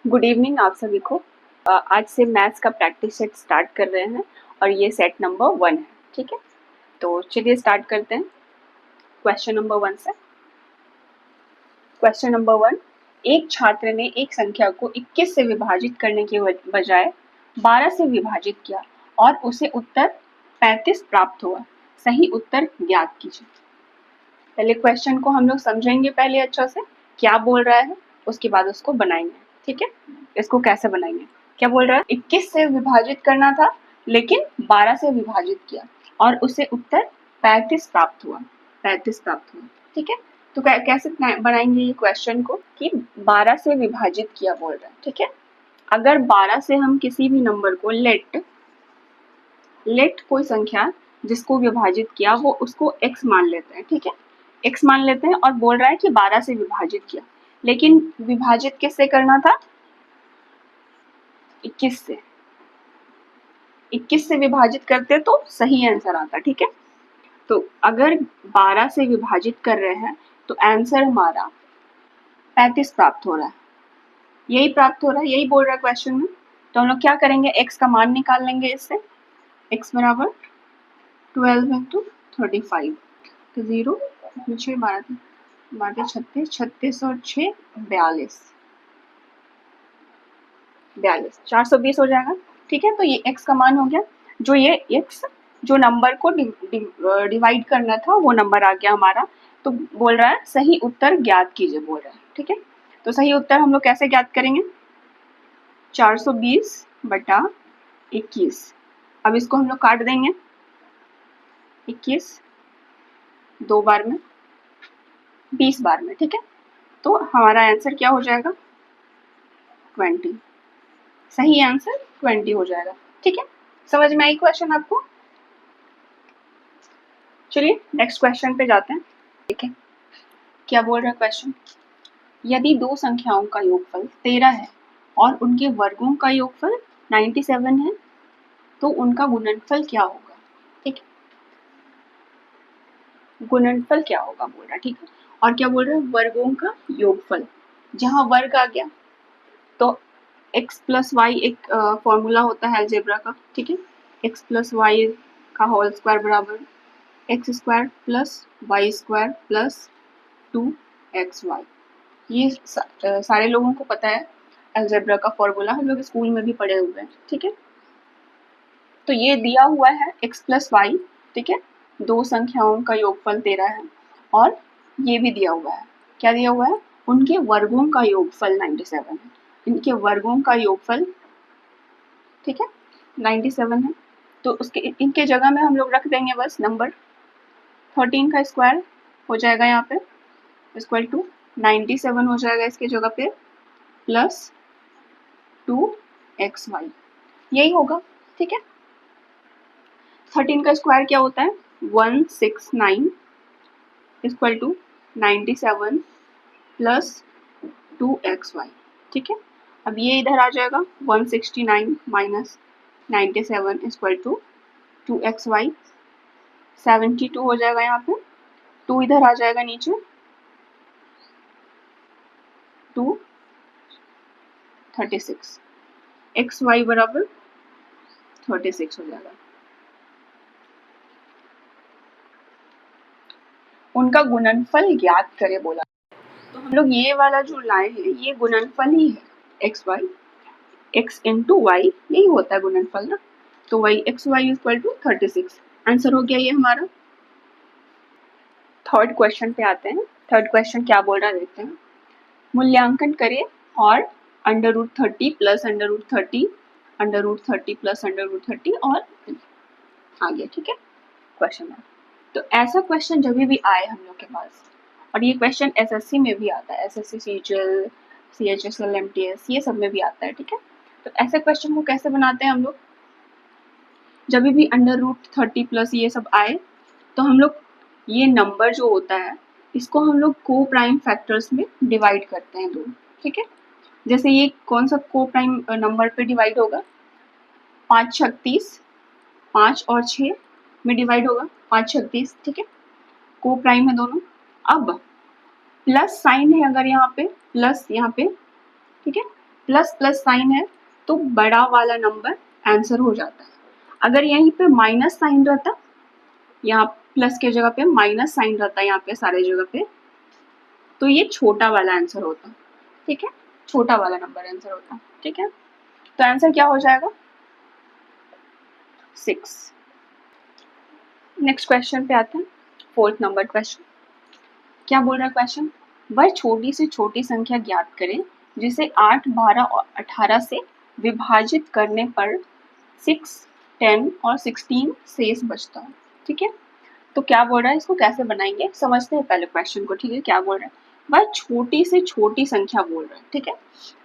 Good evening आप सभी को। आज से मैथ्स का प्रैक्टिस सेट स्टार्ट कर रहे हैं और ये सेट नंबर 1 है। ठीक है, तो चलिए स्टार्ट करते हैं क्वेश्चन नंबर 1 से। क्वेश्चन नंबर 1, एक छात्र ने एक संख्या को 21 से विभाजित करने के बजाय 12 से विभाजित किया और उसे उत्तर 35 प्राप्त हुआ। सही उत्तर ज्ञात कीजिए। पहले क्वेश्चन को हम लोग समझेंगे पहले अच्छा से, क्या बोल रहा है, उसके बाद उसको बनाएंगे। ठीक है, इसको कैसे बनाएंगे। क्या बोल रहा है, 21 से विभाजित करना था लेकिन 12 से विभाजित किया और उसे उत्तर 35 प्राप्त हुआ। 35 प्राप्त हुआ। ठीक है, तो कैसे बनाएंगे ये क्वेश्चन को कि 12 से विभाजित किया बोल रहा है। ठीक है, अगर 12 से हम किसी भी नंबर को लेट कोई संख्या जिसको विभाजित किया वो उसको x मान लेते हैं। ठीक है, x मान लेते हैं और बोल रहा है कि 12 से विभाजित किया, लेकिन विभाजित किससे करना था, 21 से। 21 से विभाजित करते तो सही आंसर आता। ठीक है, तो अगर 12 से विभाजित कर रहे हैं तो आंसर हमारा 35 प्राप्त हो रहा है। यही प्राप्त हो रहा है, यही बोल रहा है क्वेश्चन में। तो हम लोग क्या करेंगे, x का मान निकाल लेंगे इससे। x बराबर 12 इंटू 35, तो 0 6 12 36 36 और 6 42 420 हो जाएगा। ठीक है, तो ये x का मान हो गया। जो ये x जो नंबर को डिवाइड करना था वो नंबर आ गया हमारा। तो बोल रहा है सही उत्तर ज्ञात कीजिए बोल रहा है। ठीक है, तो सही उत्तर हम लोग कैसे ज्ञात करेंगे, 420 बटा 21। अब इसको हम लोग काट देंगे, 21 2 बार में 20 बार में। ठीक है, तो हमारा आंसर क्या हो जाएगा, 20। सही आंसर 20 हो जाएगा। ठीक है, समझ में आई क्वेश्चन आपको। चलिए नेक्स्ट क्वेश्चन पे जाते हैं। ठीक है, क्या बोल रहा है क्वेश्चन, यदि दो संख्याओं का योगफल 13 है और उनके वर्गों का योगफल 97 है तो उनका गुणनफल क्या होगा। ठीक है, गुणनफल क्या होगा बोल रहा है। ठीक है, और क्या बोल रहा है, वर्गों का योगफल। जहां वर्ग आ गया तो x प्लस वाई एक फॉर्मूला होता है अलजेब्रा का। ठीक है, x प्लस वाई का होल स्क्वायर बराबर x square plus y square plus 2xy। ये सारे लोगों को पता है अलजेब्रा का फॉर्मूला, हम लोग स्कूल में भी पढ़े हुए हैं। ठीक है, तो ये दिया हुआ है x प्लस वाई। ठीक है, दो संख्याओं का योगफल 13 है और ये भी दिया हुआ है, क्या दिया हुआ है, उनके वर्गों का योगफल 97 है। इनके वर्गों का योगफल, ठीक है, 97 है। तो उसके इनके जगह में हम लोग रख देंगे बस नंबर 13 का स्क्वायर हो जाएगा यहाँ पे, इक्वल टू 97 हो जाएगा इसके जगह पे प्लस 2xy, यही होगा। ठीक है, 13 का स्क्वायर क्या होता है, 169 इक्वल टू 97 प्लस 2xy। ठीक है, अब ये इधर आ जाएगा 169 माइनस 97 इक्वल टू 2xy, 72 हो जाएगा यहाँ पे, 2 इधर आ जाएगा नीचे, 236 xy बराबर 36 हो जाएगा। उनका गुणनफल ज्ञात करे बोला, तो हम लोग ये वाला जो लाए हैं ये गुणनफल ही है, x y x into y, यही होता है गुणनफल ना। तो वही x y equal to 36, answer हो गया ये हमारा। थर्ड क्वेश्चन पे आते हैं। थर्ड क्वेश्चन क्या बोल रहा है देखते हैं, मूल्यांकन करें और under root 30 plus under root 30 under root 30 plus under root 30 और आगे। ठीक है, क्वेश्चन है तो ऐसा क्वेश्चन जब भी आए हम लोग के पास, और ये क्वेश्चन एसएससी में भी आता है, एसएससी सीजीएल सीएचएसएल एमटीएस ये सब में भी आता है। ठीक है, तो ऐसे क्वेश्चन को कैसे बनाते हैं हम लोग, जब भी अंडर रूट 30 प्लस ये सब आए तो हम लोग ये नंबर जो होता है इसको हम लोग को प्राइम फैक्टर्स में डिवाइड करते हैं दो। ठीक है, जैसे ये कौन सा को प्राइम नंबर पे डिवाइड होगा, 5 36 5 और 6 में डिवाइड होगा, 5 36। ठीक है, को प्राइम है दोनों। अब प्लस साइन है अगर यहाँ पे प्लस यहाँ पे, ठीक है, प्लस प्लस साइन है तो बड़ा वाला नंबर आंसर हो जाता है। अगर यहीं पे माइनस साइन रहता, यहाँ प्लस के जगह पे माइनस साइन रहता यहाँ पे सारे जगह पे, तो ये छोटा वाला आंसर होता। ठीक है, छोटा वाला नंबर आंसर होता। ठीक है, तो आंसर क्या हो जाएगा 6। नेक्स्ट क्वेश्चन पे आते हैं, 4th नंबर क्वेश्चन। क्या बोल रहा है क्वेश्चन, वह छोटी से छोटी संख्या ज्ञात करें जिसे 8, 12 और 18 से विभाजित करने पर 6, 10 और 16 शेष बचता है। ठीक है, तो क्या बोल रहा है, इसको कैसे बनाएंगे समझते हैं पहले क्वेश्चन को। ठीक है, क्या बोल रहा है, वह छोटी से छोटी संख्या बोल रहा है। ठीक है,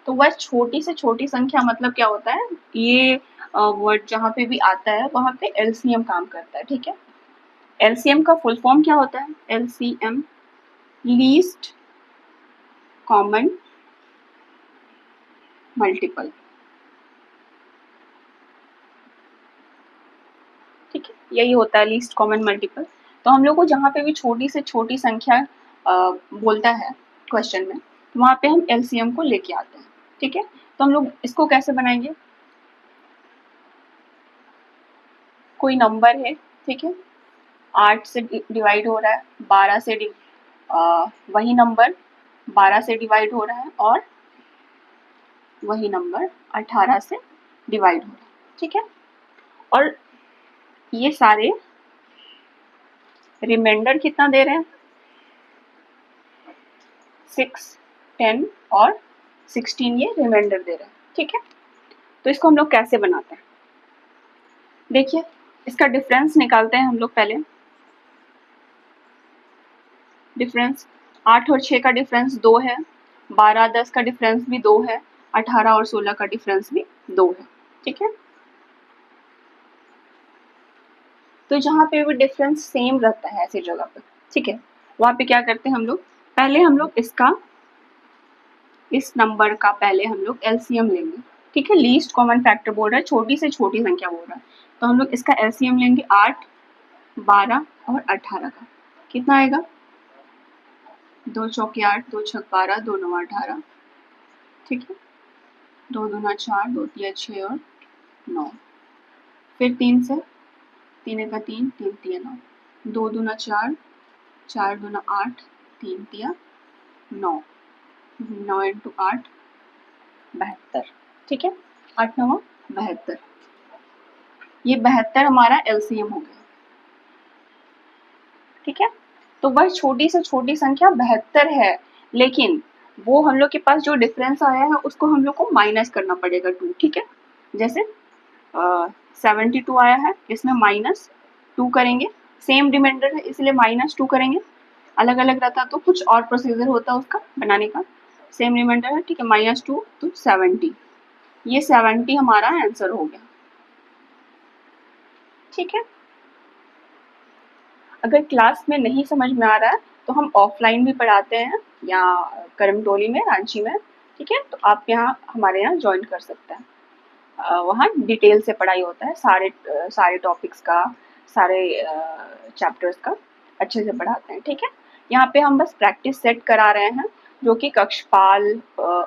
तो वह छोटी से छोटी संख्या मतलब क्या होता है, ये वर्ड जहाँ पे भी आता है वहाँ पे एलसीएम काम करता है। ठीक है, एलसीएम का फुल फॉर्म क्या होता है, एलसीएम लीस्ट कॉमन मल्टीपल। ठीक है, यही होता है लीस्ट कॉमन मल्टीपल। तो हम लोग को जहाँ पे भी छोटी से छोटी संख्या बोलता है क्वेश्चन में, तो वहाँ पे हम एलसीएम को लेके आते हैं। ठीक है, तो हम लोग इसको कैसे बनाएंगे, कोई नंबर है, ठीक है, 8 से डिवाइड हो रहा है, 12 से वही नंबर 12 से डिवाइड हो रहा है और वही नंबर 18 से डिवाइड हो रहा है। ठीक है, और ये सारे रिमाइंडर कितना दे रहे हैं, 6, 10 और 16 ये रिमाइंडर दे रहे हैं। ठीक है, तो इसको हम लोग कैसे बनाते हैं, देखिए इसका डिफरेंस निकालते हैं हम लोग पहले। डिफरेंस 8 और 6 का डिफरेंस 2 है, 12, 10 का डिफरेंस भी 2 है, 18 और 16 का डिफरेंस भी 2 है। ठीक है, तो जहाँ पे भी डिफरेंस सेम रहता है ऐसी जगह पर, ठीक है, वहाँ पे क्या करते हैं हम लोग, पहले हम लोग इसका, इस नंबर का पहले हम लोग एलसीएम लेंगे। ठीक है, लीस्ट कॉमन फैक्टर बोल रहा है, छोटी से छोटी संख्या बोल रहा है, तो हम लोग इसका एलसीएम लेंगे 8, 12 और 18 का। कितना आएगा, 2 चौके 8, 2 छक 12, 2 9 18। ठीक है, 2 दूना 4, 2 तिया 6 और 9। फिर 3 से, 3 का 3, 3 तिया 9, 2 दूना 4, 4 दूना 8, 3 तिया 9, 9 इंटू 8 72। ठीक है, 8 9 72, ये 72 हमारा एलसीएम हो गया। ठीक है, तो वह छोटी से छोटी संख्या 72 है, लेकिन वो हम लोग के पास जो डिफरेंस आया है उसको हम लोग को माइनस करना पड़ेगा 2। ठीक है, जैसे 72 आया है, इसमें -2 करेंगे, सेम रिमाइंडर है इसलिए -2 करेंगे, अलग अलग रहता तो कुछ और प्रोसीजर होता उसका बनाने का, सेम रिमाइंडर है। ठीक है, -2 तो 70, ये 70 हमारा आंसर हो गया। ठीक है, अगर क्लास में नहीं समझ में आ रहा है तो हम ऑफलाइन भी पढ़ाते हैं, या करमटोली में, रांची में। ठीक है, तो आप यहाँ हमारे यहाँ ज्वाइन कर सकते हैं, वहाँ डिटेल से पढ़ाई होता है, सारे टॉपिक्स का, सारे चैप्टर्स का अच्छे से पढ़ाते हैं। ठीक है, यहाँ पे हम बस प्रैक्टिस सेट करा रहे हैं, जो कि कक्षपाल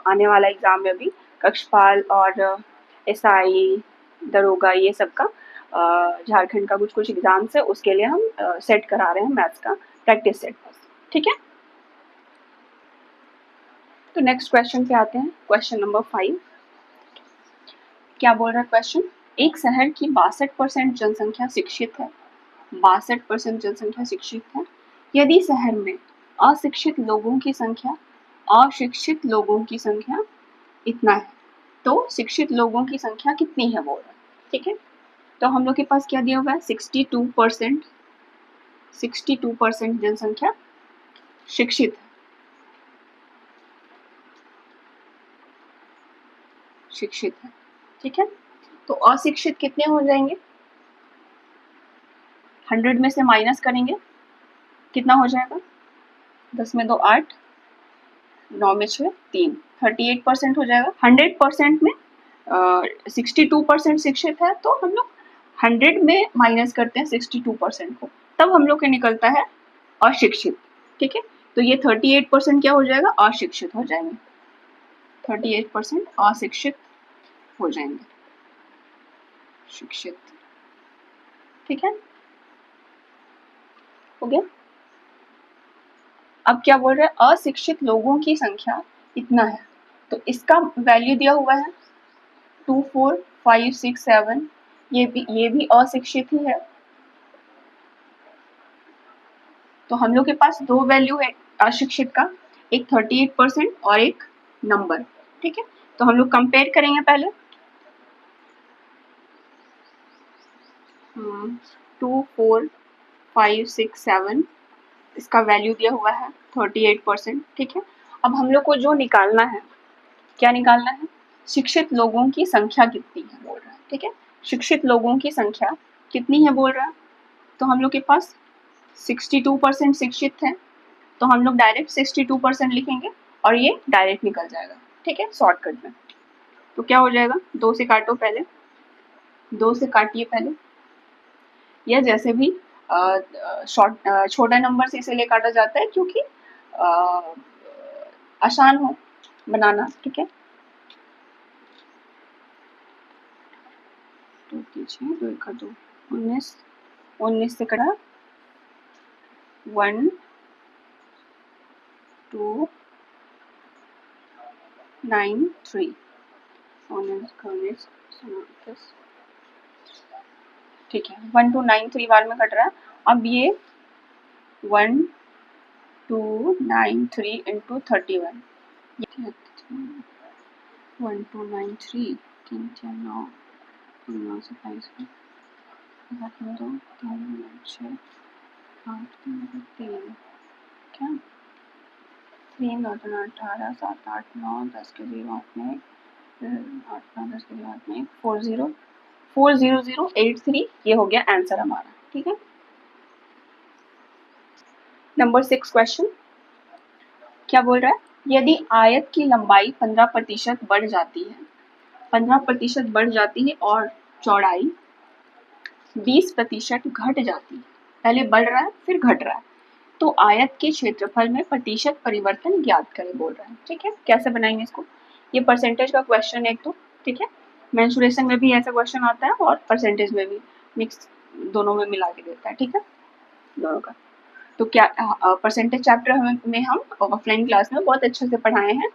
आने वाला एग्जाम में भी कक्षपाल और एसआई, दरोगा, ये सब का झारखंड का कुछ एग्जाम्स है, उसके लिए हम सेट करा रहे हैं मैथ्स का प्रैक्टिस सेट बस। ठीक है, तो नेक्स्ट क्वेश्चन पे आते हैं, क्वेश्चन नंबर 5। क्या बोल रहा है क्वेश्चन, एक शहर की 62% जनसंख्या शिक्षित है, 62% जनसंख्या शिक्षित है, यदि शहर में अशिक्षित लोगों की संख्या इतना है, तो शिक्षित लोगों की संख्या कितनी है बोल रहा है। ठीक है, तो हम लोग के पास क्या दिया हुआ है, 62% जनसंख्या शिक्षित है, ठीक है, तो अशिक्षित कितने हो जाएंगे, 100 में से माइनस करेंगे, कितना हो जाएगा, 10 में 2 8, 9 में 6 3, 38% हो जाएगा। 100% में 62% शिक्षित है, तो हम लोग 100 में माइनस करते हैं 62% को, तब हम लोग के निकलता है अशिक्षित। ठीक है, तो ये 38% क्या हो जाएगा, अशिक्षित हो जाएंगे। 38% अशिक्षित हो जाएंगे, शिक्षित। ठीक है, हो गया। अब क्या बोल रहे हैं, अशिक्षित लोगों की संख्या इतना है, तो इसका वैल्यू दिया हुआ है 2, 4, 5, 6, 7, ये भी अशिक्षित ही है। तो हम लोग के पास दो वैल्यू है अशिक्षित का, एक 38% और एक नंबर। ठीक है, तो हम लोग कंपेयर करेंगे पहले। 2, 4, 5, 6, 7, इसका वैल्यू दिया हुआ है 38%। ठीक है, अब हम लोग को जो निकालना है, क्या निकालना है, शिक्षित लोगों की संख्या कितनी है बोल रहा है। ठीक है, शिक्षित लोगों की संख्या कितनी है बोल रहा है, तो हम लोग के पास 62% शिक्षित है, तो हम लोग डायरेक्ट 62% लिखेंगे और ये डायरेक्ट निकल जाएगा। ठीक है, शॉर्टकट में। तो क्या हो जाएगा, 2 से काटो पहले, 2 से काटिए पहले, या जैसे भी छोटा नंबर से इसीलिए काटा जाता है क्योंकि आसान हो बनाना। ठीक है, तो कीजिए 2 का 2, 19, 19 से कटा 1, 2, 9, 3, 19, ठीक है, 1, 2, 9, 3 बार में कट रहा है। अब ये 1, 2, 9, 3 इंटू 31, 1, 2, 9, 3, 3, 4, 9, 9 से 5, 2, 3, 6, 8, 3, क्या 3, 9, 18, 7, 8, 9, 10 के 0 में 8, 9, 10 के 0 में 40083, ये हो गया आंसर हमारा। ठीक है, नंबर 6 क्वेश्चन क्या बोल रहा है, यदि आयत की लंबाई 15% बढ़ जाती है, 15% बढ़ जाती है और चौड़ाई 20% घट जाती है, पहले बढ़ रहा है फिर घट रहा है, तो आयत के क्षेत्रफल में प्रतिशत परिवर्तन ज्ञात करें बोल रहा है। ठीक है, कैसे बनाएंगे इसको, ये परसेंटेज का क्वेश्चन है एक तो। ठीक है, मेंसुरेशन में भी ऐसा क्वेश्चन आता है और परसेंटेज में भी, मिक्स दोनों में मिला के देता है। ठीक है, दोनों का। तो क्या परसेंटेज चैप्टर में हम ऑफलाइन क्लास में बहुत अच्छे से पढ़ाए हैं,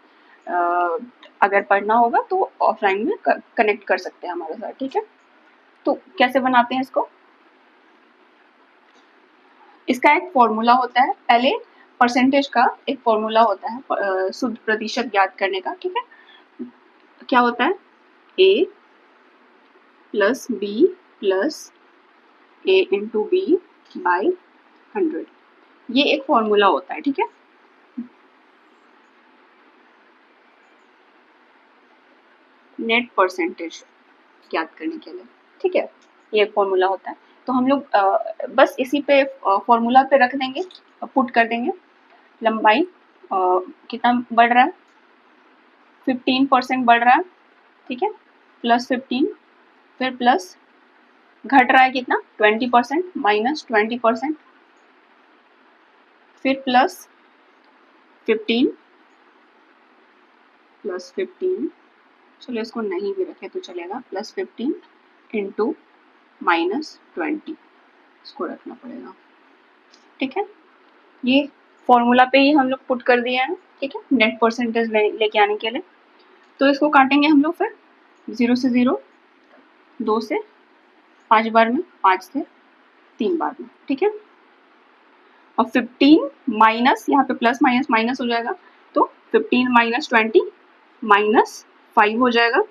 अगर पढ़ना होगा तो ऑफलाइन में कनेक्ट कर सकते हैं हमारे साथ। ठीक है, तो कैसे बनाते हैं इसको, इसका एक फॉर्मूला होता है, पहले परसेंटेज का एक फॉर्मूला होता है शुद्ध प्रतिशत ज्ञात करने का। ठीक है, क्या होता है, a plus b plus a into b by 100, ये एक फॉर्मूला होता है। ठीक है, नेट परसेंटेज ज्ञात करने के लिए। ठीक है, ये एक फॉर्मूला होता है, तो हम लोग बस इसी पे फॉर्मूला पे रख देंगे, पुट कर देंगे। लंबाई कितना बढ़ रहा है, 15% बढ़ रहा है। ठीक है, प्लस 15, फिर प्लस घट रहा है कितना, 20%, माइनस 20%, फिर प्लस 15, प्लस 15, चलो इसको नहीं भी रखे तो चलेगा, प्लस 15 इंटू माइनस 20, इसको रखना पड़ेगा। ठीक है, ये फॉर्मूला पे ही हम लोग पुट कर दिए हैं। ठीक है, नेट परसेंटेज लेके आने के लिए, तो इसको काटेंगे हम लोग फिर 0 से 0, 2 से 5 बार में, 5 से 3 बार में। ठीक है, और 15 माइनस, यहाँ पे प्लस माइनस माइनस हो जाएगा, तो 15 माइनस 20 माइनस 5 हो जाएगा।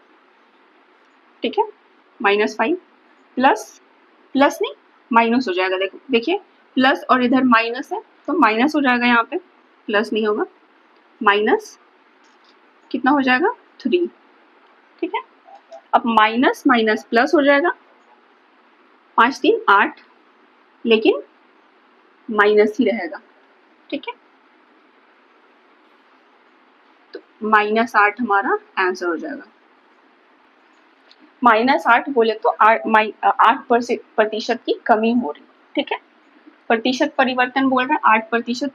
ठीक है, माइनस 5 प्लस, प्लस नहीं माइनस हो जाएगा, देखो देखिए प्लस और इधर माइनस है तो माइनस हो जाएगा, यहाँ पे प्लस नहीं होगा, माइनस कितना हो जाएगा 3। ठीक है, अब माइनस माइनस प्लस हो जाएगा, 5 3 8, लेकिन माइनस ही रहेगा। ठीक है, तो -8 हमारा आंसर हो जाएगा। -8 बोले तो 8% की कमी हो रही। ठीक है, प्रतिशत परिवर्तन बोल रहे हैं, 8%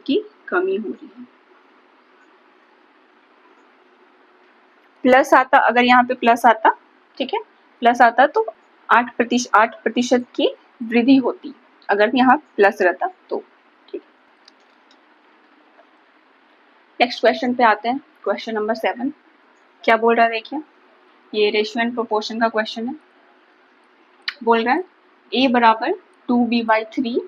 की कमी हो रही है। प्लस आता, अगर यहाँ पे प्लस आता, ठीक है, प्लस आता तो 8% की वृद्धि होती, अगर यहाँ प्लस रहता तो। ठीक, नेक्स्ट क्वेश्चन पे आते हैं, क्वेश्चन नंबर 7। क्या बोल रहा है देखिए, ये रेशियो एंड प्रोपोर्शन का क्वेश्चन है। बोल रहा है a बराबर 2b/3,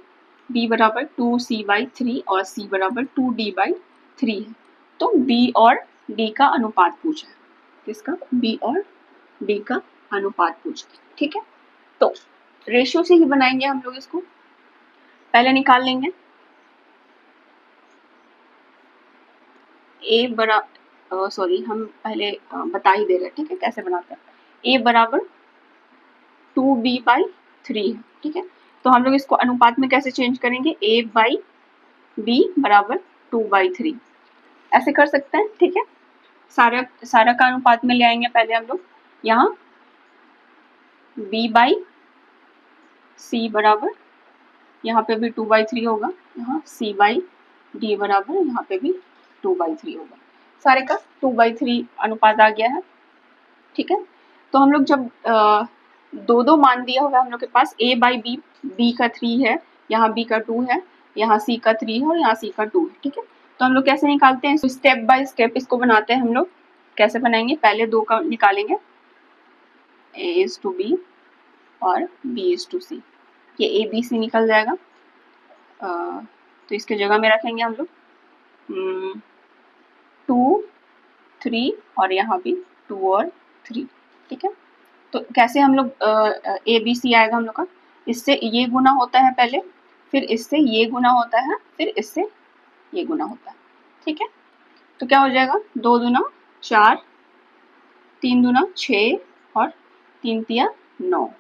b बराबर 2c/3 और c बराबर 2d/3 है। तो b और d का अनुपात पूछा है। किसका? b और d का अनुपात पूछा है। ठीक है, तो रेशियो से ही बनाएंगे हम लोग इसको। पहले निकाल लेंगे a बराबर, सॉरी हम पहले बता ही दे रहे हैं, ठीक है, कैसे बनाते हैं। a बराबर 2b/3 है, ठीक है, तो हम लोग इसको अनुपात में कैसे चेंज करेंगे, a/b बराबर 2/3 ऐसे कर सकते हैं। ठीक है, सारा का अनुपात में ले आएंगे पहले हम लोग। यहाँ b/c बराबर, यहाँ पे भी 2/3 होगा, यहाँ c/d बराबर, यहाँ पे भी 2/3 होगा। सारे का 2/3 अनुपात आ गया है। ठीक है, तो हम लोग जब दो मान दिया होगा हम लोग के पास, a/b, b का 3 है, यहाँ b का 2 है, यहाँ c का 3 है और यहाँ c का 2 है। ठीक है, तो हम लोग कैसे निकालते हैं, स्टेप बाय स्टेप इसको बनाते हैं हम लोग। कैसे बनाएंगे, पहले 2 का निकालेंगे, a/b और b/c, ये a b c निकल जाएगा। तो इसके जगह में रखेंगे हम लोग 2 3 और यहाँ भी 2 और 3। ठीक है, तो कैसे हम लोग ए बी सी आएगा हम लोग का, इससे ये गुना होता है पहले, फिर इससे ये गुना होता है, फिर इससे ये गुना होता है। ठीक है, तो क्या हो जाएगा, 2 दूना 4, 3 दूना 6 और 3 तिया 9,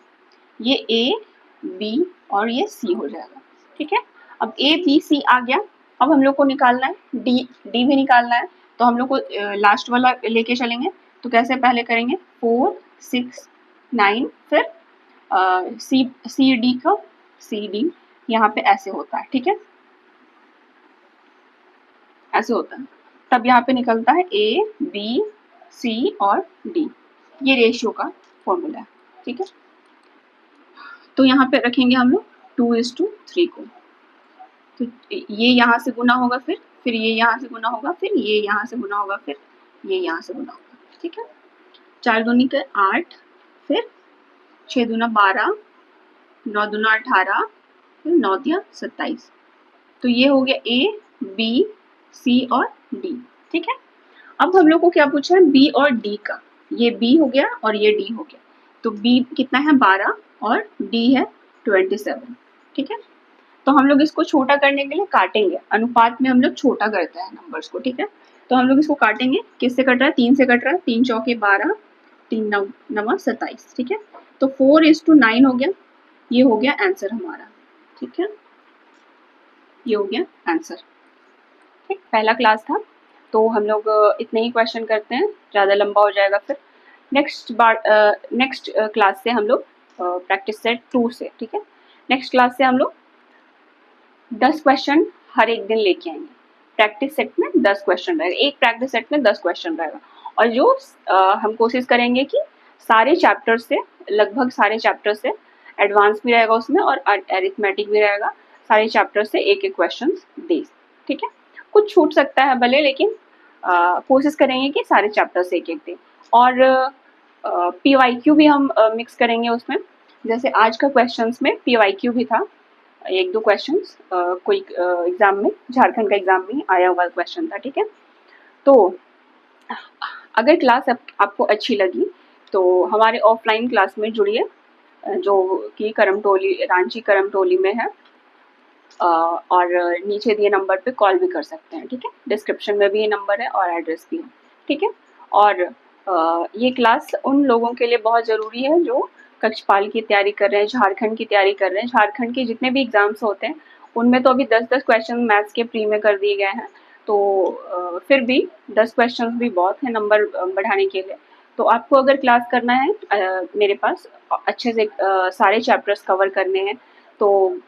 ये ए बी और ये सी हो जाएगा। ठीक है, अब ए बी सी आ गया, अब हम लोग को निकालना है डी भी निकालना है, तो हम लोग को लास्ट वाला लेके चलेंगे। तो कैसे पहले करेंगे, 4 6 9, फिर सी डी का सी डी यहाँ पे ऐसे होता है। ठीक है, ऐसे होता है, तब यहाँ पे निकलता है ए बी सी और डी, ये रेशियो का फॉर्मूला है। ठीक है, तो यहाँ पे रखेंगे हम लोग 2:3 को, तो ये यहाँ से गुना होगा, फिर ये यहाँ से गुना होगा, फिर ये यहाँ से गुना होगा, फिर ये यहाँ से गुना होगा। ठीक है, 4 दूनी के 8, फिर 6 दूना 12, 9 दूना 18, फिर 9 तिया 27, तो ये हो गया ए बी सी और डी। ठीक है, अब हम लोग को क्या पूछा है, बी और डी का, ये बी हो गया और ये डी हो गया, तो बी कितना है 12 और डी है 27। ठीक है, तो हम लोग इसको छोटा करने के लिए काटेंगे, अनुपात में हम लोग छोटा करते हैं नंबर्स को। ठीक है, तो हम लोग इसको काटेंगे, किससे कट रहा है, 3 से कट रहा है, 3 चौके 12, 3 9 27। ठीक है, तो 4:9 हो गया, ये हो गया आंसर हमारा। ठीक है, ये हो गया आंसर। ठीक, पहला क्लास था, तो हम लोग इतने ही क्वेश्चन करते हैं, ज़्यादा लंबा हो जाएगा फिर। नेक्स्ट क्लास से हम लोग प्रैक्टिस सेट 2 से, ठीक है, नेक्स्ट क्लास से हम लोग 10 क्वेश्चन हर एक दिन लेके आएंगे। प्रैक्टिस सेट में 10 क्वेश्चन रहेगा, एक प्रैक्टिस सेट में 10 क्वेश्चन रहेगा, और जो हम कोशिश करेंगे कि सारे चैप्टर से, लगभग सारे चैप्टर से, एडवांस भी रहेगा उसमें और अरिथमेटिक भी रहेगा, सारे चैप्टर से एक एक क्वेश्चन दे। ठीक है, कुछ छूट सकता है भले, लेकिन कोशिश करेंगे कि सारे चैप्टर से एक एक दें। और PYQ भी हम मिक्स करेंगे उसमें, जैसे आज का क्वेश्चंस में PYQ भी था, 1-2 क्वेश्चंस कोई एग्जाम में, झारखंड का एग्जाम में आया हुआ क्वेश्चन था। ठीक है, तो अगर क्लास आपको अच्छी लगी तो हमारे ऑफलाइन क्लास में जुड़िए, जो कि करमटोली, रांची करमटोली में है, और नीचे दिए नंबर पे कॉल भी कर सकते हैं। ठीक है, डिस्क्रिप्शन में भी ये नंबर है और एड्रेस भी है। ठीक है, और ये क्लास उन लोगों के लिए बहुत ज़रूरी है जो कक्षपाल की तैयारी कर रहे हैं, झारखंड की तैयारी कर रहे हैं। झारखंड के जितने भी एग्जाम्स होते हैं उनमें तो अभी 10-10 क्वेश्चन मैथ्स के प्री में कर दिए गए हैं, तो फिर भी 10 क्वेश्चन भी बहुत है नंबर बढ़ाने के लिए। तो आपको अगर क्लास करना है, मेरे पास अच्छे से सारे चैप्टर्स कवर करने हैं, तो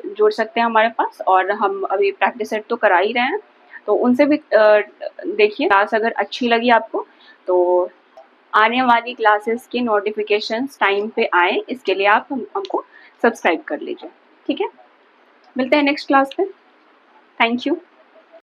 जुड़ सकते हैं हमारे पास, और हम अभी प्रैक्टिस सेट तो करा ही रहे हैं, तो उनसे भी देखिए। क्लास अगर अच्छी लगी आपको तो आने वाली क्लासेस के नोटिफिकेशंस टाइम पे आए, इसके लिए आप हमको सब्सक्राइब कर लीजिए। ठीक है, मिलते हैं नेक्स्ट क्लास में। Thank you.